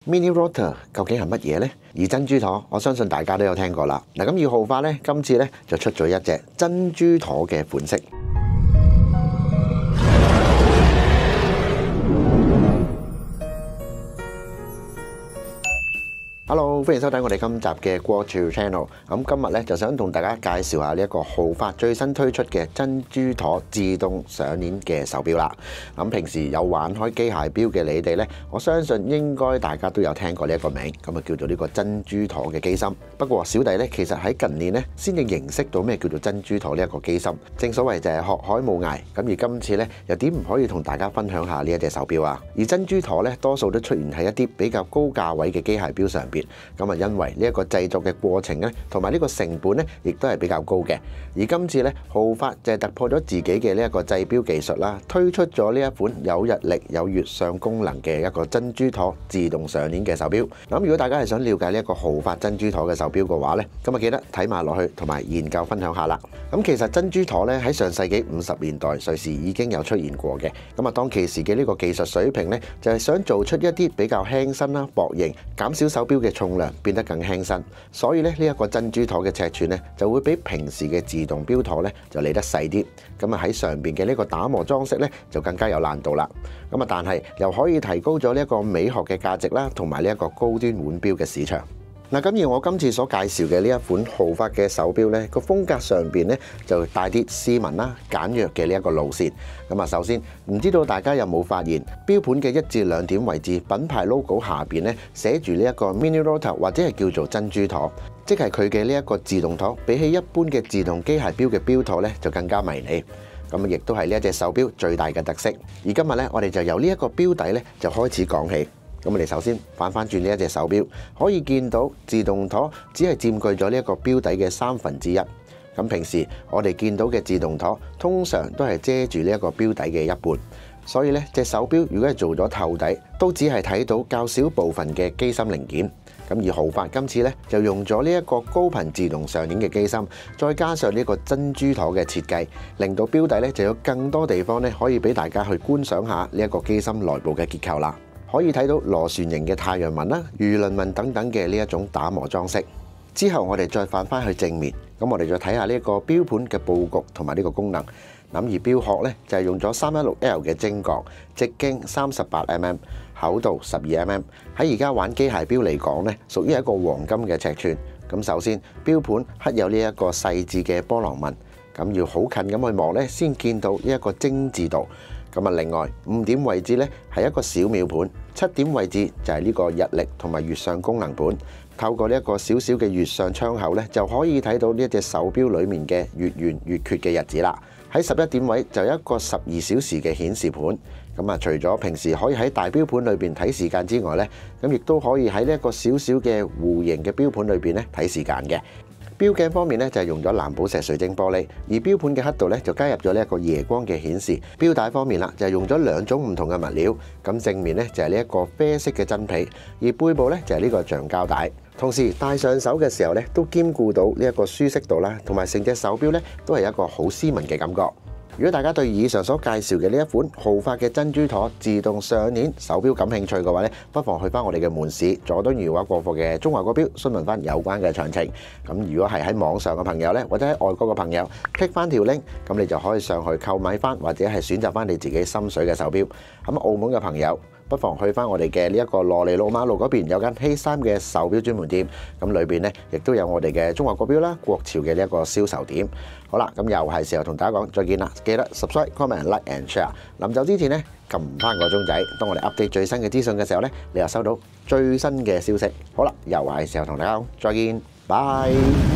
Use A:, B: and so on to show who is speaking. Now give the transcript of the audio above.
A: Mini Rotor 究竟係乜嘢呢？而珍珠陀，我相信大家都有聽過啦。嗱，咁豪發咧，今次咧就出咗一隻珍珠陀嘅款式。Hello， 歡迎收睇我哋今集嘅國潮 Channel。咁今日咧就想同大家介紹下呢一個豪發最新推出嘅珍珠陀自動上鏈嘅手錶啦。咁平時有玩開機械錶嘅你哋咧，我相信應該大家都有聽過呢一個名，咁啊叫做呢個珍珠陀嘅機芯。不過小弟咧其實喺近年咧先至認識到咩叫做珍珠陀呢一個機芯。正所謂就係學海無涯，咁而今次咧又點唔可以同大家分享下呢一隻手錶啊？而珍珠陀咧多數都出現喺一啲比較高價位嘅機械錶上邊。咁啊，因為呢一個製作嘅過程咧，同埋呢個成本咧，亦都係比較高嘅。而今次咧，豪發就係突破咗自己嘅呢一個製錶技術啦，推出咗呢一款有日曆、有月相功能嘅一個珍珠陀自動上鏈嘅手錶。咁如果大家係想了解呢一個豪發珍珠陀嘅手錶嘅話咧，咁啊記得睇埋落去，同埋研究分享下啦。咁其實珍珠陀咧喺上世紀50年代瑞士已經有出現過嘅。咁啊，當其時嘅呢個技術水平咧，就係想做出一啲比較輕身啦、薄型，減少手錶嘅重量，變得更輕身，所以咧呢一個珍珠陀嘅尺寸咧就會比平時嘅自動錶陀咧就嚟得細啲，咁啊喺上邊嘅呢個打磨裝飾咧就更加有難度啦。咁啊，但係又可以提高咗呢一個美學嘅價值啦，同埋呢一個高端腕錶嘅市場。嗱，咁而我今次所介紹嘅呢一款豪發嘅手錶咧，個風格上邊咧就帶啲斯文啦、簡約嘅呢一個路線。咁啊，首先唔知道大家有冇發現錶盤嘅1至2點位置品牌 logo 下邊咧寫住呢一個 Mini Rotor 或者係叫做珍珠陀，即係佢嘅呢一個自動陀，比起一般嘅自動機械錶嘅錶陀咧就更加迷你。咁亦都係呢一隻手錶最大嘅特色。而今日咧，我哋就由呢一個錶底咧就開始講起。咁我哋首先反轉呢一隻手錶，可以見到自動陀只係佔據咗呢一個錶底嘅1/3。咁平時我哋見到嘅自動陀通常都係遮住呢一個錶底嘅一半，所以呢隻手錶如果係做咗透底，都只係睇到較少部分嘅機芯零件。咁而豪發今次呢就用咗呢一個高頻自動上鏈嘅機芯，再加上呢個珍珠陀嘅設計，令到錶底呢就有更多地方呢可以俾大家去觀賞下呢一個機芯內部嘅結構啦。可以睇到螺旋形嘅太陽紋啦、魚鱗紋等等嘅呢一種打磨裝飾。之後我哋再反翻去正面，咁我哋再睇下呢一個錶盤嘅佈局同埋呢個功能。咁而錶殼呢，就係用咗316L 嘅精鋼，直徑38mm，厚度12mm。喺而家玩機械錶嚟講呢，屬於一個黃金嘅尺寸。咁首先錶盤刻有呢一個細緻嘅波浪紋，咁要好近咁去望呢，先見到呢一個精緻度。咁啊，另外5點位置咧係一個小秒盤，7點位置就係呢個日曆同埋月相功能盤。透過呢一個小小嘅月相窗口咧，就可以睇到呢一隻手錶裡面嘅月圓月缺嘅日子啦。喺11點位就有一個12小時嘅顯示盤。咁啊，除咗平時可以喺大錶盤裏邊睇時間之外咧，咁亦都可以喺呢一個小小嘅弧形嘅錶盤裏邊咧睇時間嘅。錶頸方面咧就係用咗藍寶石水晶玻璃，而錶盤嘅刻度咧就加入咗呢一個夜光嘅顯示。錶帶方面啦就係用咗2種唔同嘅物料，咁正面咧就係呢一個啡色嘅真皮，而背部咧就係呢個橡膠帶。同時戴上手嘅時候咧都兼顧到呢一個舒適度啦，同埋成隻手錶咧都係一個好斯文嘅感覺。如果大家對以上所介紹嘅呢一款豪發嘅珍珠陀自動上鏈手錶感興趣嘅話咧，不妨去翻我哋嘅門市佐敦裕華過貨嘅中華國錶詢問翻有關嘅詳情。咁如果係喺網上嘅朋友咧，或者喺外國嘅朋友 click 翻條 link， 咁你就可以上去購買翻或者係選擇翻你自己心水嘅手錶。咁澳門嘅朋友不妨去翻我哋嘅呢一個羅尼路馬路嗰邊有間希三嘅手錶專門店，咁裏邊咧亦都有我哋嘅中華國錶啦、國潮嘅呢一個銷售點。好啦，咁又係時候同大家講再見啦，記得 subscribe、comment、like and share。臨走之前咧，撳翻個鐘仔，當我哋 update 最新嘅資訊嘅時候咧，你又收到最新嘅消息。好啦，又係時候同大家講再見，拜。